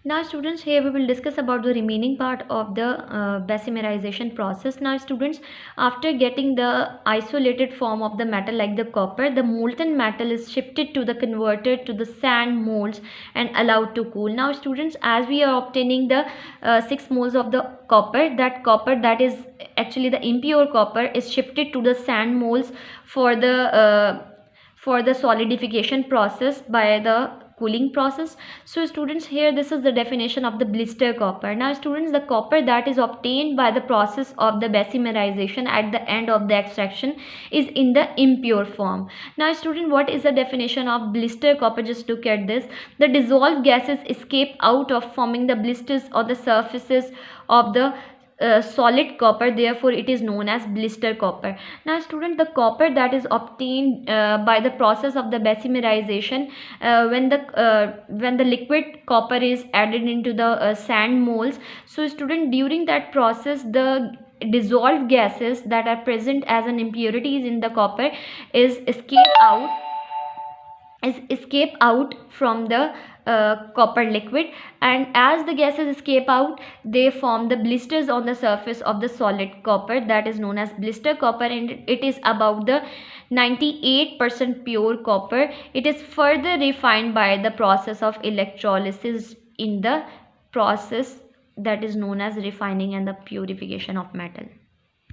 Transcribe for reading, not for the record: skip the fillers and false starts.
Now students, here we will discuss about the remaining part of the basimerization process. Now students, after getting the isolated form of the metal like the copper, the molten metal is shifted to the converter to the sand molds and allowed to cool. Now students, as we are obtaining the 6 moles of the copper, that copper that is actually the impure copper is shifted to the sand molds for the solidification process by the cooling process. So students, here this is the definition of the blister copper. Now students, the copper that is obtained by the process of the basimerization at the end of the extraction is in the impure form. Now student, what is the definition of blister copper? Just look at this. The dissolved gases escape out of forming the blisters on the surfaces of the solid copper, therefore it is known as blister copper. Now student, the copper that is obtained by the process of the basimerization, when the liquid copper is added into the sand molds, so student, during that process the dissolved gases that are present as an impurities in the copper is escape out from the copper liquid, and as the gases escape out, they form the blisters on the surface of the solid copper, that is known as blister copper, and it is about the 98% pure copper. It is further refined by the process of electrolysis in the process that is known as refining and the purification of metal.